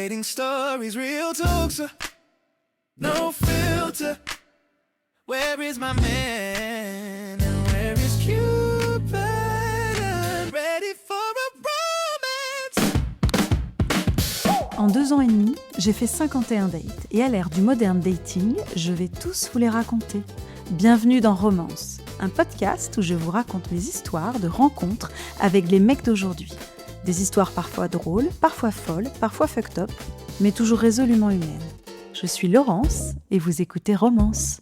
dating stories, real talks, no filter. Where is my man? And where is Cupid? I'm ready for a romance. En 2 ans et demi, j'ai fait 51 dates et à l'ère du moderne dating, je vais tous vous les raconter. Bienvenue dans Romance, un podcast où je vous raconte mes histoires de rencontres avec les mecs d'aujourd'hui. Des histoires parfois drôles, parfois folles, parfois fucked up, mais toujours résolument humaines. Je suis Laurence et vous écoutez Romance.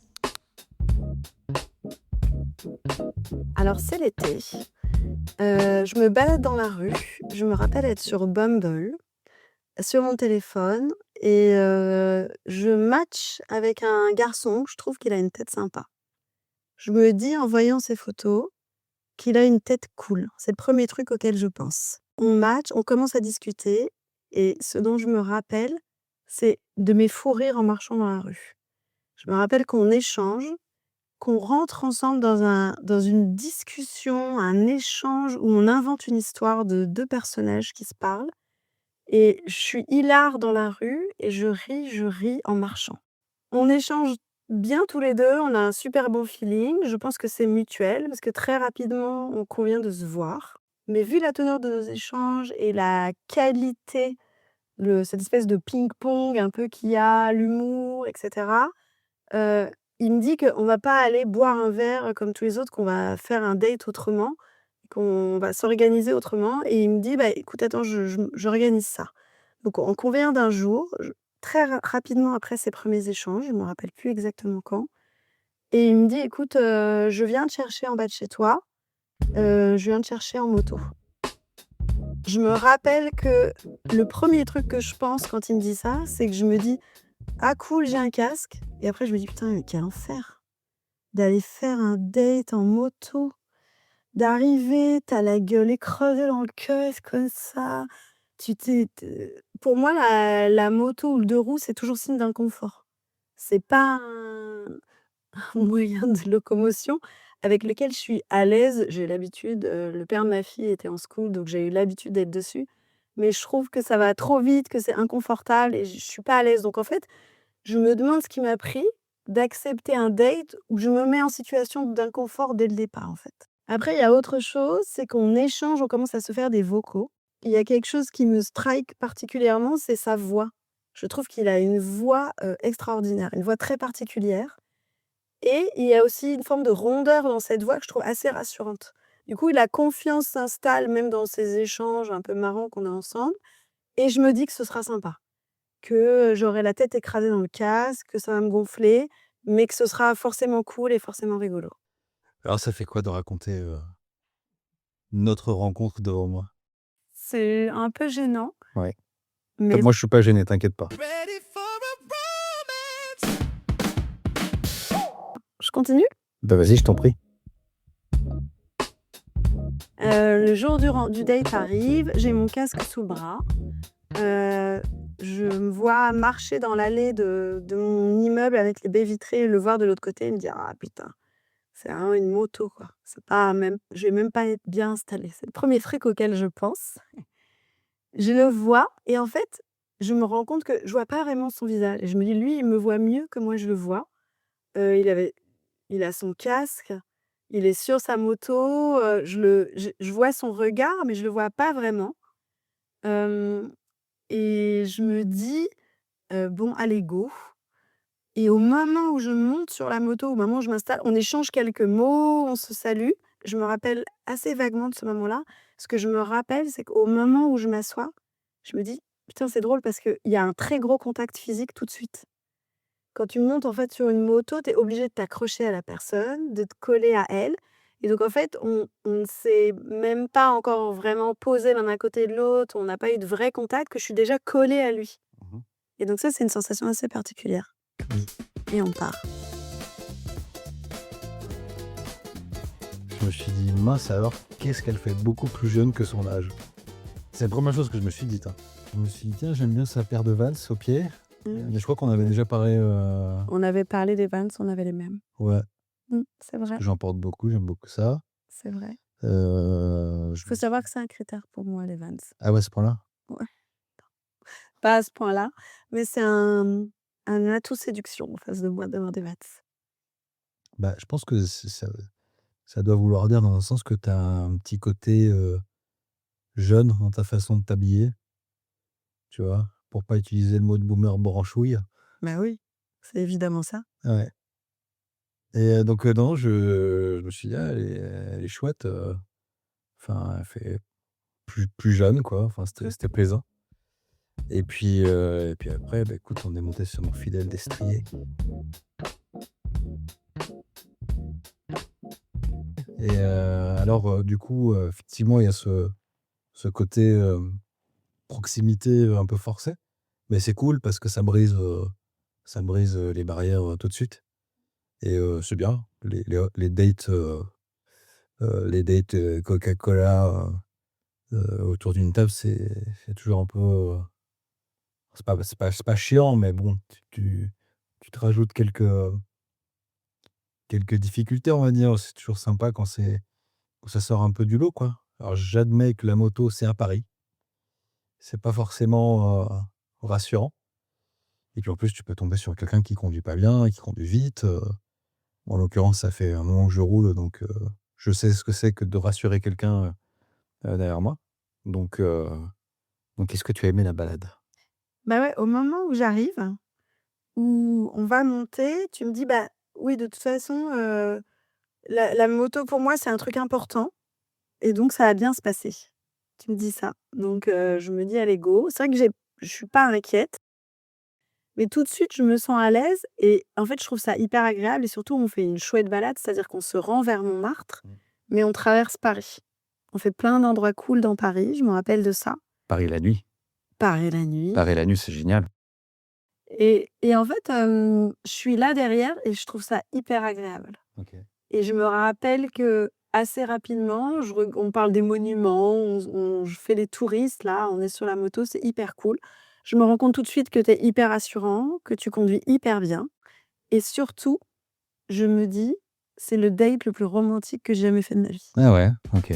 Alors c'est l'été, je me balade dans la rue, je me rappelle être sur Bumble, sur mon téléphone et je match avec un garçon, je trouve qu'il a une tête sympa. Je me dis en voyant ses photos qu'il a une tête cool, c'est le premier truc auquel je pense. On match, on commence à discuter et ce dont je me rappelle, c'est de mes fous rires en marchant dans la rue. Je me rappelle qu'on échange, qu'on rentre ensemble dans une discussion, un échange où on invente une histoire de 2 personnages qui se parlent et je suis hilare dans la rue et je ris en marchant. On échange bien tous les 2, on a un super bon feeling, je pense que c'est mutuel parce que très rapidement, on convient de se voir. Mais vu la teneur de nos échanges et la qualité, cette espèce de ping-pong un peu qu'il y a, l'humour et cetera, il me dit qu'on va pas aller boire un verre comme tous les autres, qu'on va faire un date autrement, qu'on va s'organiser autrement et il me dit: «Bah, écoute, attends, j'organise ça». Donc on convient d'un jour, très rapidement après ces premiers échanges, je me rappelle plus exactement quand et il me dit: «Écoute, je viens te chercher en bas de chez toi, je viens te chercher en moto». Je me rappelle que le premier truc que je pense quand il me dit ça, c'est que je me dis: «Ah cool, j'ai un casque» et après je me dis: «Putain, mais quel enfer d'aller faire un date en moto, d'arriver, t'as la gueule écrasée dans le casque comme ça». Tu t'es te Pour moi, la moto ou le 2 roues, c'est toujours signe d'inconfort. C'est pas un moyen de locomotion avec lequel je suis à l'aise. J'ai l'habitude, le père de ma fille était en scooter, donc j'ai eu l'habitude d'être dessus. Mais je trouve que ça va trop vite, que c'est inconfortable et je suis pas à l'aise. Donc en fait, je me demande ce qui m'a pris d'accepter un date où je me mets en situation d'inconfort dès le départ, en fait. Après, il y a autre chose, c'est qu'on échange, on commence à se faire des vocaux. Il y a quelque chose qui me strike particulièrement, c'est sa voix. Je trouve qu'il a une voix, extraordinaire, une voix très particulière et il y a aussi une forme de rondeur dans cette voix que je trouve assez rassurante. Du coup, la confiance s'installe même dans ces échanges un peu marrants qu'on a ensemble et je me dis que ce sera sympa. Que j'aurai la tête écrasée dans le casque, que ça va me gonfler, mais que ce sera forcément cool et forcément rigolo. Alors ça fait quoi de raconter, notre rencontre devant moi? C'est un peu gênant, Ouais. mais Moi je suis pas gêné, t'inquiète pas. Ready for a romance. je continue? Bah vas-y, je t'en prie. Le jour du date arrive, j'ai mon casque sous le bras. Je me vois marcher dans l'allée de mon immeuble avec les baies vitrées, le voir de l'autre côté et me dire: «Ah putain, c'est vraiment une moto, quoi». C'est pas même Je vais même pas être bien installée. C'est le premier truc auquel je pense. Je le vois et en fait, je me rends compte que je vois pas vraiment son visage et je me dis: «Lui, il me voit mieux que moi je le vois». Heu, il avait il a son casque, il est sur sa moto, je vois son regard mais je le vois pas vraiment. Hem Et je me dis: «Bon allez go». Et au moment où je monte sur la moto, au moment où je m'installe, on échange quelques mots, on se salue. Je me rappelle assez vaguement de ce moment-là. Ce que je me rappelle, c'est qu'au moment où je m'assois, je me dis: «Putain, c'est drôle parce qu'il y a un très gros contact physique tout de suite». Quand tu montes, en fait, sur une moto, tu es obligé de t'accrocher à la personne, de te coller à elle et donc en fait, on ne s'est même pas encore vraiment posé l'un à côté de l'autre, on n'a pas eu de vrai contact, que je suis déjà collée à lui Mmh mh. et donc ça, c'est une sensation assez particulière et on part. Je me suis dit: «Mince alors, qu'est-ce qu'elle fait beaucoup plus jeune que son âge?» C'est la première chose que je me suis dite, hein. Je me suis dit: «Tiens, j'aime bien sa paire de Vans au pied». Mais je crois qu'on avait déjà parlé, On avait parlé des Vans, on avait les mêmes. ouais, C'est parce vrai, que j'en porte beaucoup, j'aime beaucoup ça. c'est vrai. Je Faut me suis savoir que c'est un critère pour moi, les Vans. Ah ouais, à ce point-là? Ouais. pas à ce point-là, mais c'est un atout séduction en face de moi d'avoir des Vans. Bah, je pense que ça doit vouloir dire dans un sens que tu as un petit côté, jeune dans ta façon de t'habiller, tu vois? Pour pas utiliser le mot de boomer branchouille. Bah oui, c'est évidemment ça. Ouais et donc non, je me suis dit: «Ah elle est chouette», enfin elle fait plus jeune quoi, enfin c'était plaisant et puis après, bah, écoute, on est monté sur mon fidèle destrier et alors, du coup, effectivement, il y a ce côté, proximité, un peu forcée, mais c'est cool parce que ça brise les barrières, tout de suite et c'est bien. Les dates, Coca-Cola, autour d'une table, c'est toujours un peu, c'est pas chiant, mais bon, tu te rajoutes quelques difficultés, on va dire. C'est toujours sympa quand ça sort un peu du lot, quoi. Alors j'admets que la moto, c'est un pari. C'est pas forcément, rassurant et puis en plus, tu peux tomber sur quelqu'un qui conduit pas bien, qui conduit vite, en l'occurrence, ça fait un moment que je roule, donc je sais ce que c'est que de rassurer quelqu'un, derrière moi. Donc heu, donc est-ce que tu as aimé la balade? Bah ouais, au moment où j'arrive, où on va monter, tu me dis: «Bah oui, de toute façon, la moto pour moi, c'est un truc important et donc ça va bien se passer». Tu me dis ça. Donc je me dis: «Allez go». C'est vrai que je suis pas inquiète, mais tout de suite, je me sens à l'aise et en fait, je trouve ça hyper agréable et surtout, on fait une chouette balade, c'est-à-dire qu'on se rend vers Montmartre, Mmh. mais on traverse Paris. On fait plein d'endroits cool dans Paris, je me rappelle de ça. Paris la nuit. Paris la nuit Paris la nuit, c'est génial. et en fait, je suis là derrière et je trouve ça hyper agréable OK. et je me rappelle qu'assez rapidement, on parle des monuments, je fais les touristes là, on est sur la moto, c'est hyper cool. Je me rends compte tout de suite que tu es hyper assurant, que tu conduis hyper bien et surtout, je me dis: «C'est le date le plus romantique que j'ai jamais fait de ma vie». Ah ouais, OK.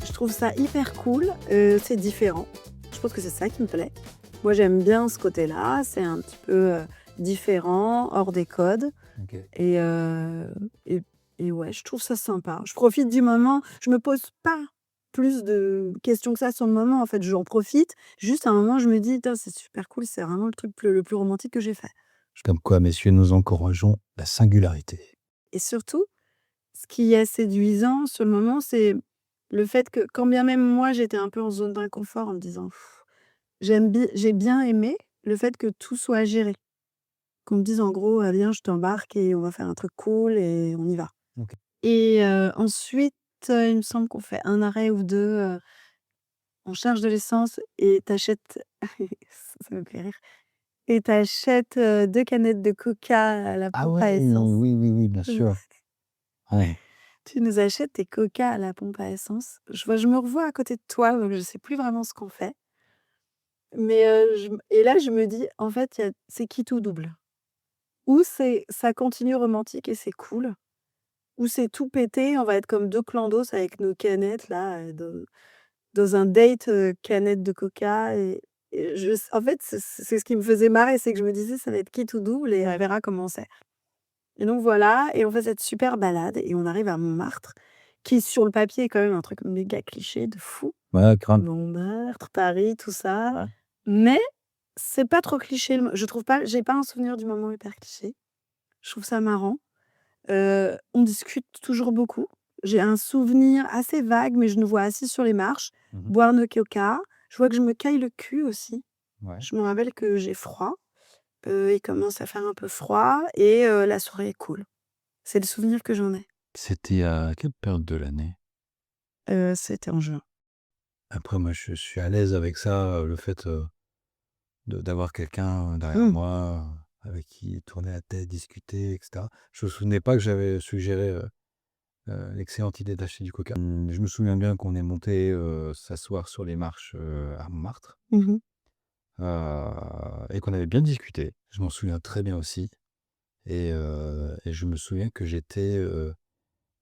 Je trouve ça hyper cool, c'est différent. Je pense que c'est ça qui me plaît. Moi, j'aime bien ce côté-là, c'est un petit peu, différent, hors des codes OK. et et ouais, je trouve ça sympa. Je profite du moment, je me pose pas plus de questions que ça sur le moment, en fait, j'en profite. Juste à un moment, je me dis: «Putain, c'est super cool, c'est vraiment le plus romantique que j'ai fait». Comme quoi, messieurs, nous encourageons la singularité. Et surtout, ce qui est séduisant sur le moment, c'est le fait que quand bien même moi, j'étais un peu en zone d'inconfort en me disant: «Pff, j'ai bien aimé le fait que tout soit géré». Qu'on me dise en gros: Viens, je t'embarque et on va faire un truc cool et on y va». OK. Et ensuite, il me semble qu'on fait un arrêt ou 2, on charge de l'essence et t'achètes ça me fait rire et t'achètes achètes, 2 canettes de coca à la Ah pompe ouais, à essence. oui, oui, oui, bien Mmh. sûr. Ouais. Tu nous achètes tes coca à la pompe à essence. Je me revois à côté de toi, donc je sais plus vraiment ce qu'on fait, mais et là, je me dis: «En fait, il y a c'est qui tout double. Ou c'est ça continue romantique et c'est cool, ou c'est tout pété, on va être comme 2 clandos avec nos canettes là, dans un date, canette de coca et en fait, c'est ce qui me faisait marrer, c'est que je me disais: «Ça va être quitte ou double et on verra comment c'est». Et donc voilà et on fait cette super balade et on arrive à Montmartre, qui sur le papier est quand même un truc méga cliché de fou. Ouais, grave. Montmartre, Paris, tout ça, Ouais. mais c'est pas trop cliché, je trouve pas, j'ai pas un souvenir du moment hyper cliché. Je trouve ça marrant. On discute toujours beaucoup. J'ai un souvenir assez vague, mais je nous vois assis sur les marches, Mmh mh. boire nos coca. Je vois que je me caille le cul aussi. Ouais. Je me rappelle que j'ai froid, il commence à faire un peu froid et la soirée est cool. C'est le souvenir que j'en ai. C'était à quelle période de l'année? C'était en juin. Après moi, je suis à l'aise avec ça, le fait, d'avoir quelqu'un, derrière Mmh. moi, avec qui tourner la tête, discuter et cetera. Je me souvenais pas que j'avais suggéré, l'excellente idée d'acheter du coca. Je me souviens bien qu'on est monté, s'asseoir sur les marches, à Montmartre, Mmh. et qu'on avait bien discuté. Je m'en souviens très bien aussi et je me souviens que j'étais,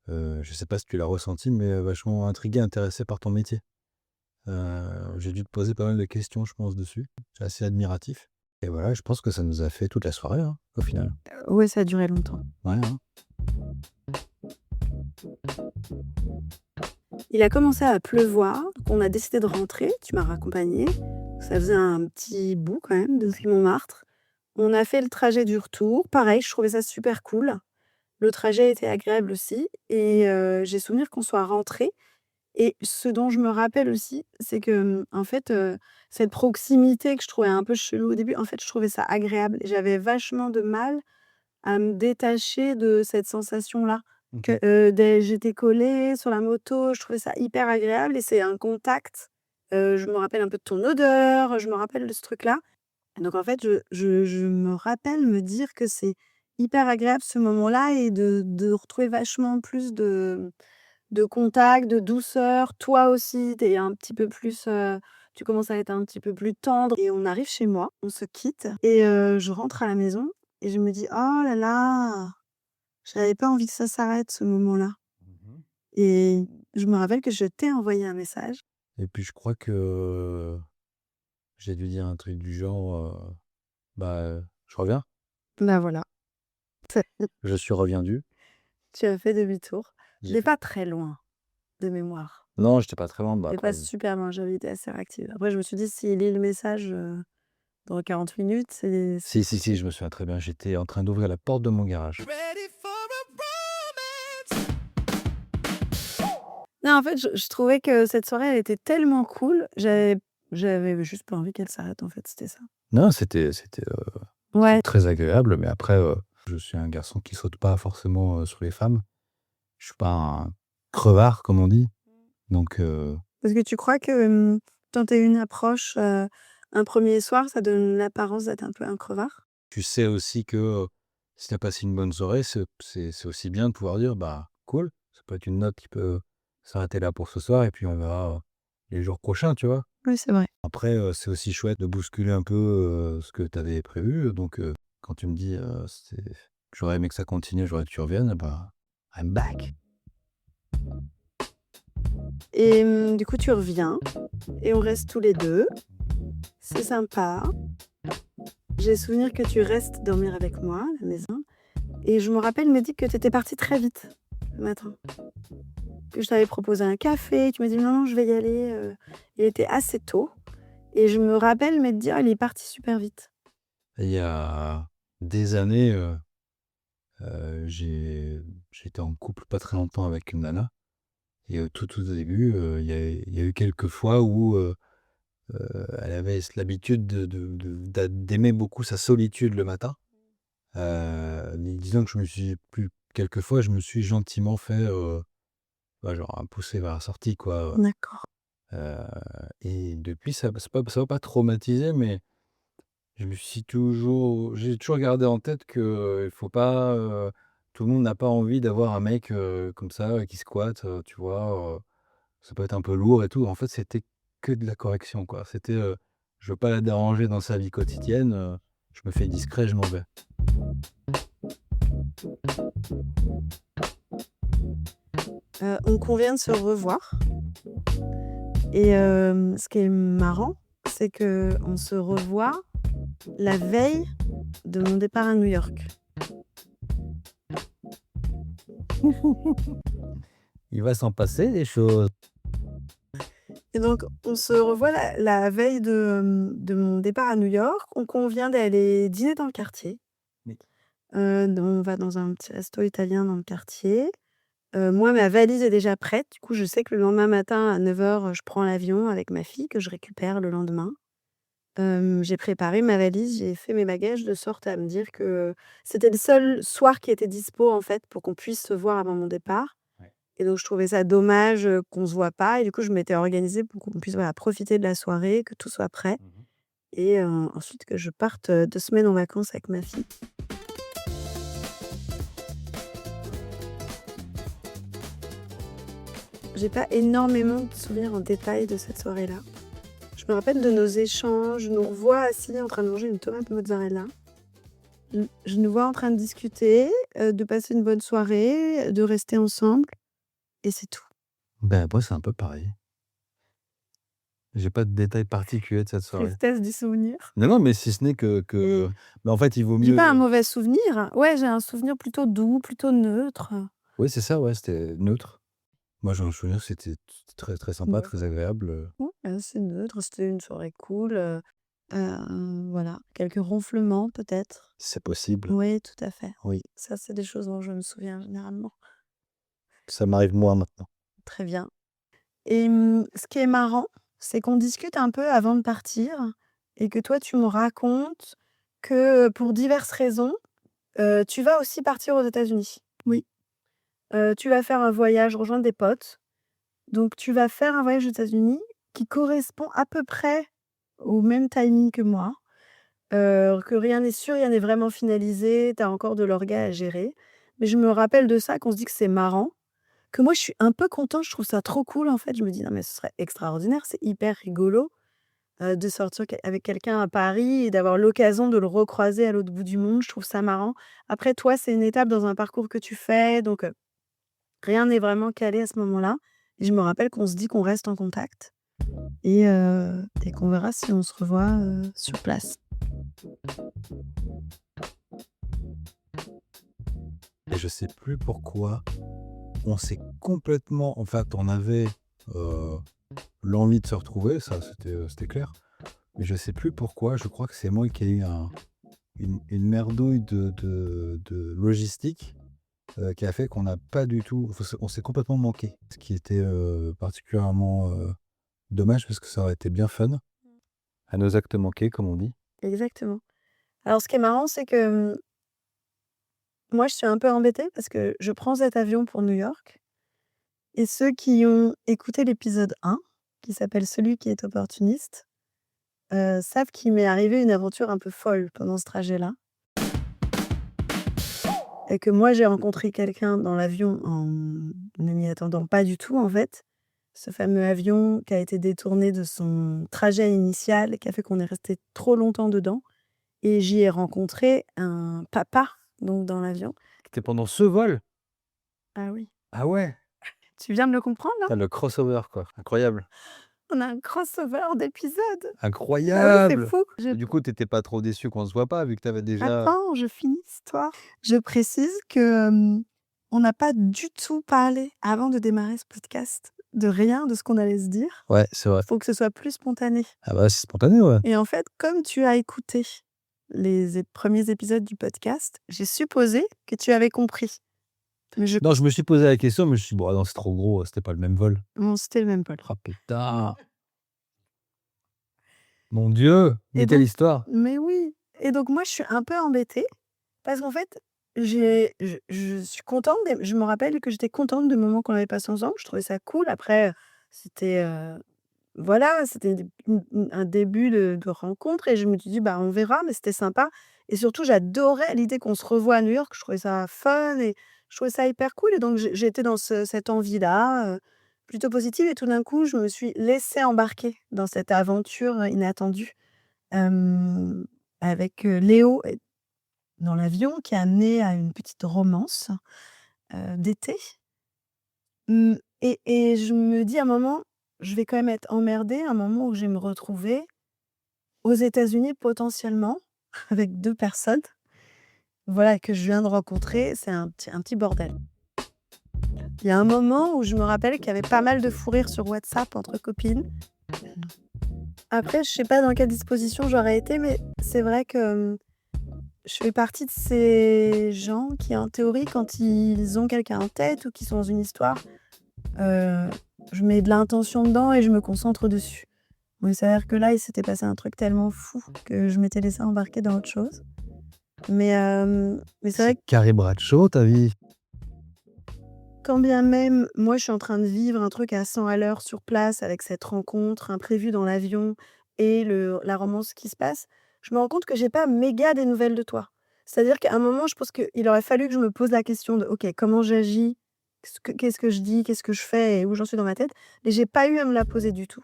je sais pas si tu l'as ressenti, mais vachement intrigué, intéressé par ton métier. J'ai dû te poser pas mal de questions, je pense, dessus. Je suis assez admiratif. Et voilà, je pense que ça nous a fait toute la soirée, hein, au final. Ouais, ça a duré longtemps. Ouais, hein. Il a commencé à pleuvoir, donc on a décidé de rentrer, tu m'as raccompagnée. Ça faisait un petit bout quand même depuis Montmartre. On a fait le trajet du retour. Pareil, je trouvais ça super cool. Le trajet était agréable aussi et j'ai souvenir qu'on soit rentrés et ce dont je me rappelle aussi, c'est que, en fait, cette proximité que je trouvais un peu chelou au début, en fait, je trouvais ça agréable et j'avais vachement de mal à me détacher de cette sensation-là. Que, OK. j'étais collée sur la moto, je trouvais ça hyper agréable et c'est un contact. Je me rappelle un peu de ton odeur, je me rappelle de ce truc-là. Et donc en fait, je me rappelle me dire que c'est hyper agréable ce moment-là et de retrouver vachement plus de contact, de douceur. Toi aussi, tu es un petit peu plus, tu commences à être un petit peu plus tendre et on arrive chez moi, on se quitte et je rentre à la maison et je me dis: «Oh là là, j'avais pas envie que ça s'arrête ce moment-là» Mmh. et je me rappelle que je t'ai envoyé un message. Et puis je crois que j'ai dû dire un truc du genre, «Je reviens». Bah voilà, ça Je suis reviendu. tu as fait demi-tour. J'ai Tu fait pas très loin de mémoire. non, j'étais pas très loin, Tu après pas super loin, j'avais été assez réactive. Après je me suis dit: «S'il lit le message, dans 40 minutes, c'est» si, je me souviens très bien, j'étais en train d'ouvrir la porte de mon garage. Ready for a romance. non, en fait, je trouvais que cette soirée, elle était tellement cool, j'avais juste pas envie qu'elle s'arrête, en fait, c'était ça. Non, c'était Ouais, très agréable, mais après, je suis un garçon qui saute pas forcément, sur les femmes. Je suis pas un crevard, comme on dit, donc parce que tu crois que, tenter une approche, un premier soir, ça donne l'apparence d'être un peu un crevard? tu sais aussi que, si tu as passé une bonne soirée, c'est aussi bien de pouvoir dire: «Bah, cool, ça peut être une note qui peut s'arrêter là pour ce soir et puis on verra, les jours prochains», tu vois? Oui, c'est vrai. Après, c'est aussi chouette de bousculer un peu, ce que tu avais prévu, donc quand tu me dis, c'est «J'aurais aimé que ça continue, j'aurais que tu reviennes», bah, I'm back. Et du coup, tu reviens et on reste tous les 2. C'est sympa. J'ai souvenir que tu restes dormir avec moi à la maison et je me rappelle, me dit que tu étais partie très vite le matin. Que je t'avais proposé un café, tu m'as dit: «Non, non, je vais y aller», il était assez tôt et je me rappelle m'être dit: «Ah, il est parti super vite». Il y a des années, j'étais en couple pas très longtemps avec une nana et tout au début, il y a eu quelques fois où, elle avait l'habitude d'aimer beaucoup sa solitude le matin. Mais disons que je me suis plus quelquefois, je me suis gentiment fait, genre, pousser vers la sortie, quoi, D'accord. et depuis ça m'a pas traumatisé, mais j'ai toujours gardé en tête que, il faut pas, tout le monde n'a pas envie d'avoir un mec, comme ça, qui squatte, tu vois? Ça peut être un peu lourd et tout. En fait, c'était que de la correction, quoi. C'était, je veux pas la déranger dans sa vie quotidienne, je me fais discret, je m'en vais. On convient de se revoir et ce qui est marrant, c'est qu'on se revoit la veille de mon départ à New York. Il va s'en passer des choses. Et donc on se revoit la veille de mon départ à New York. On convient d'aller dîner dans le quartier. Oui. On va dans un petit resto italien dans le quartier. Moi, ma valise est déjà prête. Du coup, je sais que le lendemain matin à 9h, je prends l'avion avec ma fille que je récupère le lendemain. J'ai préparé ma valise, j'ai fait mes bagages de sorte à me dire que c'était le seul soir qui était dispo, en fait, pour qu'on puisse se voir avant mon départ Ouais. et donc je trouvais ça dommage, qu'on se voit pas et du coup, je m'étais organisée pour qu'on puisse, voilà, profiter de la soirée, que tout soit prêt Mmh. et ensuite que je parte, 2 semaines en vacances avec ma fille. J'ai pas énormément de souvenirs en détail de cette soirée-là. Je me rappelle de nos échanges, je nous revois assis en train de manger une tomate mozzarella. Je nous vois en train de discuter, de passer une bonne soirée, de rester ensemble et c'est tout. Ben, moi, c'est un peu pareil. J'ai pas de détails particuliers de cette soirée. Tristesse du souvenir. Non, mais si ce n'est que Mmh. mais en fait, il vaut J'ai mieux pas un mauvais souvenir. Ouais, j'ai un souvenir plutôt doux, plutôt neutre. oui, c'est ça, ouais, c'était neutre. Moi, j'ai un souvenir, c'était très, très sympa, Ouais. très agréable. Ouais, assez neutre, c'était une soirée cool, voilà, quelques ronflements peut-être. C'est possible. Oui, tout à fait. Oui, Ça, c'est des choses dont je me souviens généralement. ça m'arrive moins maintenant. Très bien. Et ce qui est marrant, c'est qu'on discute un peu avant de partir et que toi, tu me racontes que pour diverses raisons, tu vas aussi partir aux États-Unis. Oui. Tu vas faire un voyage, rejoindre des potes. Donc tu vas faire un voyage aux États-Unis qui correspond à peu près au même timing que moi, que rien n'est sûr, rien n'est vraiment finalisé, tu as encore de l'orga à gérer. Mais je me rappelle de ça, qu'on se dit que c'est marrant, que moi je suis un peu contente, je trouve ça trop cool en fait. Je me dis: «Non mais ce serait extraordinaire, c'est hyper rigolo, de sortir avec quelqu'un à Paris et d'avoir l'occasion de le recroiser à l'autre bout du monde». Je trouve ça marrant. Après toi, c'est une étape dans un parcours que tu fais, donc rien n'est vraiment calé à ce moment-là. Et je me rappelle qu'on se dit qu'on reste en contact et qu'on verra si on se revoit, sur place. Et je sais plus pourquoi, on s'est complètement en fait, on avait, l'envie de se retrouver, ça c'était clair. Mais je sais plus pourquoi, je crois que c'est moi qui ai eu une merdouille de logistique, qui a fait qu'on n'a pas du tout on s'est complètement manqué. Ce qui était, particulièrement, dommage parce que ça aurait été bien fun. À nos actes manqués, comme on dit. Exactement. Alors ce qui est marrant, c'est que, moi je suis un peu embêtée parce que je prends cet avion pour New York et ceux qui ont écouté l'épisode 1, qui s'appelle «Celui qui est opportuniste», savent qu'il m'est arrivé une aventure un peu folle pendant ce trajet-là et que moi j'ai rencontré quelqu'un dans l'avion en ne m'y attendant pas du tout en fait. Ce fameux avion qui a été détourné de son trajet initial et qui a fait qu'on est resté trop longtemps dedans et j'y ai rencontré un papa, donc dans l'avion. C'était pendant ce vol? Ah oui. Ah ouais! Tu viens de le comprendre là? Ah le crossover quoi, incroyable. On a un crossover d'épisodes. Ah oui, c'est Incroyable! fou. Et du coup, tu étais pas trop déçu qu'on se voit pas vu que tu avais déjà Attends, je finis l'histoire. Je précise que, on n'a pas du tout parlé avant de démarrer ce podcast de rien de ce qu'on allait se dire. ouais, c'est vrai. Faut que ce soit plus spontané. Ah bah, c'est spontané, ouais. Et en fait, comme tu as écouté les premiers épisodes du podcast, j'ai supposé que tu avais compris. Mais Non, je me suis posé la question, mais je me suis dit: «Bon, ah non, c'est trop gros, c'était pas le même vol». bon, c'était le même Paul. Ah putain! Mon Dieu! Et Mais quelle donc histoire! mais oui, et donc moi, je suis un peu embêtée parce qu'en fait, je suis contente je me rappelle que j'étais contente du moment qu'on avait passé ensemble. Je trouvais ça cool. Après, c'était, voilà, c'était un début de rencontre et je me suis dit: «Bah, on verra», mais c'était sympa et surtout, j'adorais l'idée qu'on se revoie à New York. Je trouvais ça fun et je trouvais ça hyper cool et donc j'étais dans cette envie-là, plutôt positive et tout d'un coup, je me suis laissée embarquer dans cette aventure, inattendue, hem, avec, Léo et dans l'avion qui a amené à une petite romance, d'été. Et je me dis à un moment: «Je vais quand même être emmerdée», un moment où je vais me retrouver aux États-Unis potentiellement avec 2 personnes, voilà, que je viens de rencontrer. C'est un petit bordel. Il y a un moment où je me rappelle qu'il y avait pas mal de fou rires sur WhatsApp entre copines. Après, je sais pas dans quelle disposition j'aurais été, mais c'est vrai que, je fais partie de ces gens qui, en théorie, quand ils ont quelqu'un en tête ou qui sont dans une histoire, heu, je mets de l'intention dedans et je me concentre dessus. Bon, il s'avère que là, il s'était passé un truc tellement fou que je m'étais laissée embarquer dans autre chose. Mais c'est vrai C'est que Carrie Bradshaw, ta vie. quand bien même, moi, je suis en train de vivre un truc à 100 à l'heure sur place avec cette rencontre imprévue dans l'avion et la romance qui se passe, je me rends compte que j'ai pas méga des nouvelles de toi. C'est-à-dire qu'à un moment, je pense qu'il aurait fallu que je me pose la question de: «OK, comment j'agis? Qu'est-ce que je dis? Qu'est-ce que je fais et où j'en suis dans ma tête?» Et j'ai pas eu à me la poser du tout.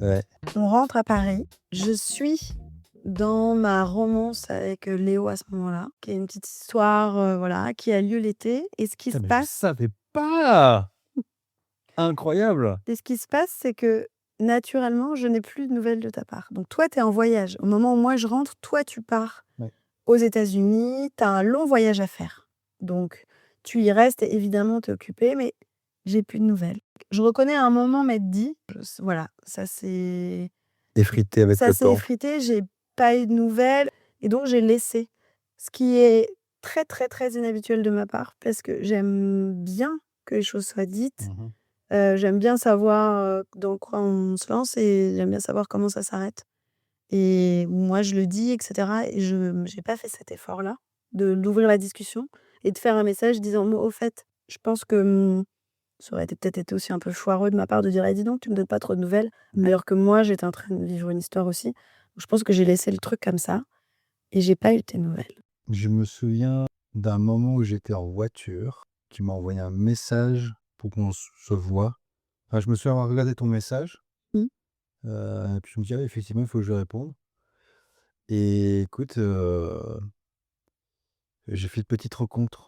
Ouais. On rentre à Paris. Je suis dans ma romance avec Léo à ce moment-là, qui est une petite histoire voilà, qui a lieu l'été. Et ce qui se Mais je passe, savais pas! Incroyable! et ce qui se passe, c'est que naturellement, je n'ai plus de nouvelles de ta part. Donc toi, tu es en voyage. Au moment où moi je rentre, toi, tu pars Ouais. aux États-Unis. Tu as un long voyage à faire. Donc tu y restes et évidemment, tu es occupé, mais j'ai plus de nouvelles. Je reconnais à un moment m'être dit, voilà, ça s'est Effrité avec le temps. effrité, j'ai pas eu de nouvelles et donc j'ai laissé. Ce qui est très, très, très inhabituel de ma part parce que j'aime bien que les choses soient dites. Mmh. J'aime bien savoir, dans quoi on se lance et j'aime bien savoir comment ça s'arrête. Et moi, je le dis et cetera et je j'ai pas fait cet effort-là d'ouvrir la discussion et de faire un message disant: «Moi, au fait, je pense que, ça aurait peut-être été aussi un peu foireux de ma part de dire: "Eh dis donc, tu me donnes pas trop de nouvelles"», alors que moi, j'étais en train de vivre une histoire aussi. Je pense que j'ai laissé le truc comme ça et j'ai pas eu tes nouvelles. Je me souviens d'un moment où j'étais en voiture, tu m'as envoyé un message pour qu'on se voit. Enfin, je me souviens avoir regardé ton message, Mmh. puis je me dis: «Ah effectivement, il faut que je lui réponde» et écoute, j'ai fait une petite rencontre,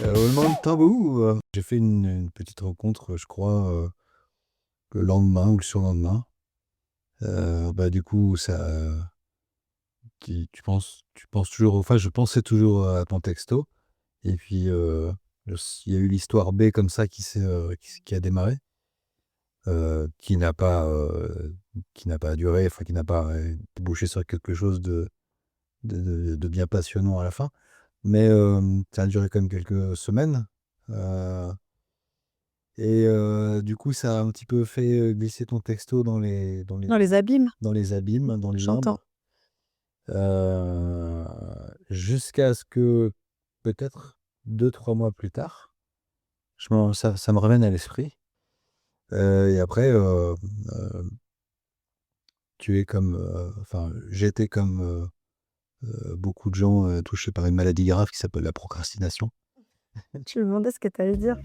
au moment de Tambou, j'ai fait une petite rencontre, je crois, le lendemain ou le surlendemain. Bah, du coup, ça, tu penses toujours enfin, je pensais toujours à ton texto et puis, il y a eu l'histoire B comme ça qui a démarré, qui n'a pas, duré, enfin qui n'a pas, débouché sur quelque chose de bien passionnant à la fin. Mais, ça a duré quand même quelques semaines, heu et du coup, ça a un petit peu fait, glisser ton texto Dans les abîmes, dans les abîmes, dans les j'entends. limbes, jusqu'à ce que, peut-être 2-3 mois plus tard, ça me revienne à l'esprit, et après, tu es comme, enfin, j'étais comme, beaucoup de gens, touchés par une maladie grave qui s'appelle la procrastination. Je me demandais ce que tu allais dire.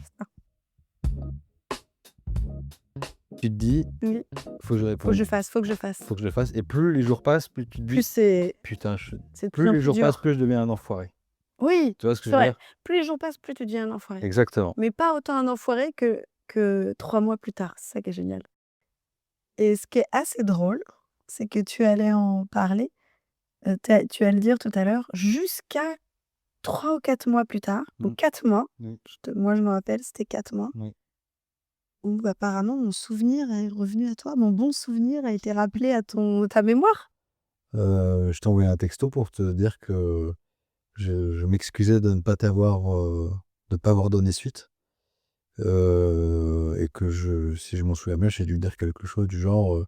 Tu te dis: Oui, «Faut que je faut que je réponde, fasse, faut que je fasse. faut que je le fasse» et plus les jours passent, plus tu te Plus dis: c'est «Putain, c'est de plus plus en les plus jours passent, dur. plus je deviens un enfoiré». Oui, Tu vois ce que c'est je veux vrai. dire? Plus les jours passent, plus tu deviens un enfoiré. Exactement. Mais pas autant un enfoiré que 3 mois plus tard. C'est ça qui est génial. Et ce qui est assez drôle, c'est que tu allais en parler, tu allais le dire tout à l'heure, jusqu'à 3 ou 4 mois plus tard, donc Mmh. 4 mois, Oui, moi je me rappelle, c'était 4 mois, oui. où apparemment mon souvenir est revenu à toi, mon bon souvenir a été rappelé à ta mémoire. Je t'ai envoyé un texto pour te dire que je m'excusais de ne pas avoir donné suite, et que si je m'en souviens bien, j'ai dû dire quelque chose du genre,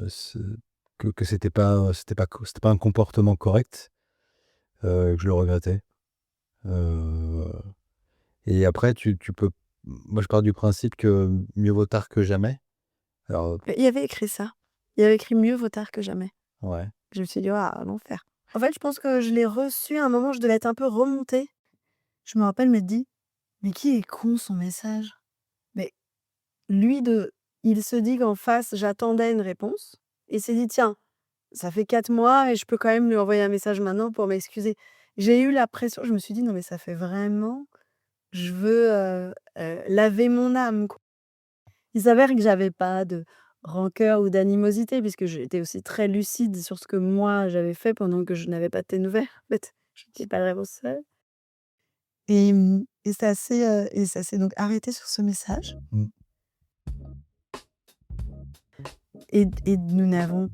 c'est que c'était pas un comportement correct, que je le regrettais, heu et après tu peux moi je pars du principe que mieux vaut tard que jamais. Alors Il y avait écrit ça. Il y avait écrit: «Mieux vaut tard que jamais». ouais, Je me suis dit: «Ah l'enfer». En fait, je pense que je l'ai reçu à un moment, je devais être un peu remontée. Je me rappelle m'être dit: «Mais qui est con son message?» Mais lui il se dit qu'en face, j'attendais une réponse. Il s'est dit: «Tiens, ça fait 4 mois et je peux quand même lui envoyer un message maintenant pour m'excuser». J'ai eu la pression, je me suis dit: «Non mais ça fait vraiment je veux, laver mon âme, quoi». Il s'avère que j'avais pas de rancœur ou d'animosité puisque j'étais aussi très lucide sur ce que moi j'avais fait pendant que je n'avais pas de tes nouvelles. En fait, je ne dis pas de réponse seule et ça s'est donc arrêté sur ce message mmh, et nous n'avons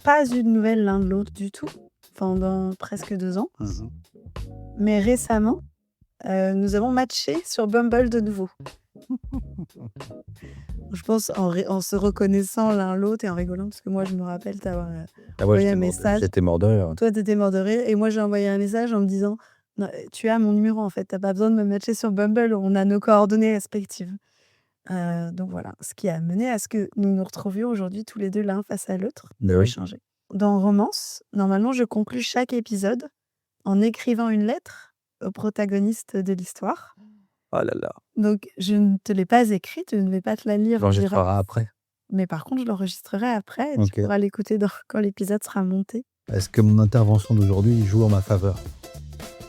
pas eu de nouvelles l'un de l'autre du tout pendant presque 2 ans. mmh. Mais récemment, nous avons matché sur Bumble de nouveau. Je pense en se reconnaissant l'un l'autre et en rigolant parce que moi je me rappelle t'avoir, Ah ouais, envoyé un message. j'étais mort de rire. Toi tu étais mort de rire et moi j'ai envoyé un message en me disant: «Non, tu as mon numéro en fait, tu as pas besoin de me matcher sur Bumble, on a nos coordonnées respectives». Donc voilà, ce qui a mené à ce que nous nous retrouvions aujourd'hui tous les 2 l'un face à l'autre Bah pour oui. échanger. Dans Romance, normalement je conclus chaque épisode en écrivant une lettre au protagoniste de l'histoire. Oh là là. Donc je ne te l'ai pas écrite, je ne vais pas te la lire direct. L'enregistrera après. Mais par contre, je l'enregistrerai après et tu Ok. pourras l'écouter quand l'épisode sera monté. Est-ce que mon intervention d'aujourd'hui joue en ma faveur?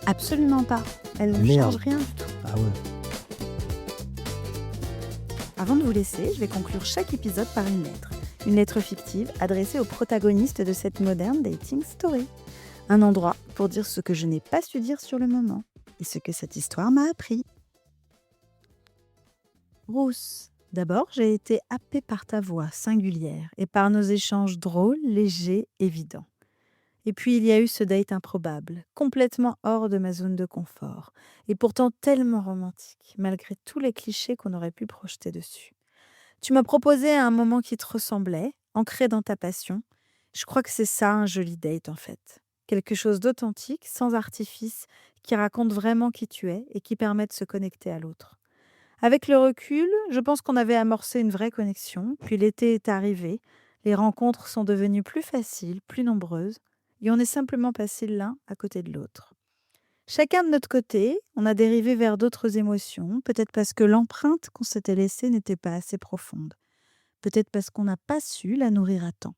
Absolument pas. Elle ne Merde. change rien du tout. Ah ouais. Avant de vous laisser, je vais conclure chaque épisode par une lettre. Une lettre fictive adressée au protagoniste de cette moderne dating story. Un endroit pour dire ce que je n'ai pas su dire sur le moment et ce que cette histoire m'a appris. Rousse. D'abord, j'ai été happée par ta voix singulière et par nos échanges drôles, légers, évidents. Et puis il y a eu ce date improbable, complètement hors de ma zone de confort, et pourtant tellement romantique, malgré tous les clichés qu'on aurait pu projeter dessus. Tu m'as proposé un moment qui te ressemblait, ancré dans ta passion. Je crois que c'est ça un joli date en fait. Quelque chose d'authentique, sans artifice, qui raconte vraiment qui tu es et qui permet de se connecter à l'autre. Avec le recul, je pense qu'on avait amorcé une vraie connexion, puis l'été est arrivé, les rencontres sont devenues plus faciles, plus nombreuses, et on est simplement passé l'un à côté de l'autre. Chacun de notre côté, on a dérivé vers d'autres émotions, peut-être parce que l'empreinte qu'on s'était laissée n'était pas assez profonde, peut-être parce qu'on n'a pas su la nourrir à temps.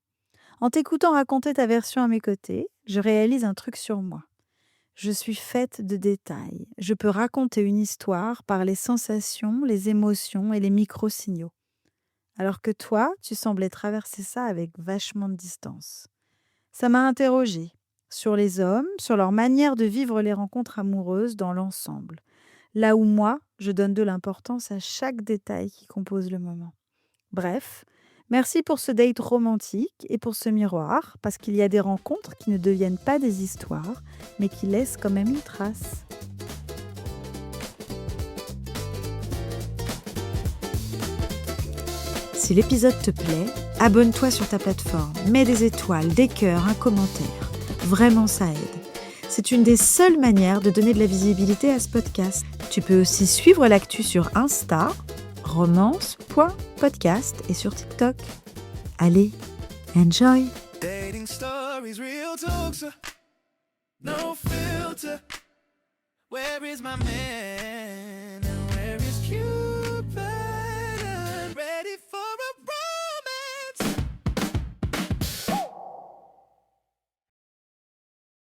En t'écoutant raconter ta version à mes côtés, je réalise un truc sur moi. Je suis faite de détails. Je peux raconter une histoire par les sensations, les émotions et les micro-signaux. Alors que toi, tu semblais traverser ça avec vachement de distance. Ça m'a interrogée sur les hommes, sur leur manière de vivre les rencontres amoureuses dans l'ensemble. Là où moi, je donne de l'importance à chaque détail qui compose le moment. Bref, merci pour ce date romantique et pour ce miroir, parce qu'il y a des rencontres qui ne deviennent pas des histoires, mais qui laissent quand même une trace. Si l'épisode te plaît, abonne-toi sur ta plateforme, mets des étoiles, des cœurs, un commentaire. Vraiment, ça aide. C'est une des seules manières de donner de la visibilité à ce podcast. Tu peux aussi suivre l'actu sur Insta, romance.podcast et sur TikTok. Allez, enjoy! Dating stories, real talks, no filter. Where is my man?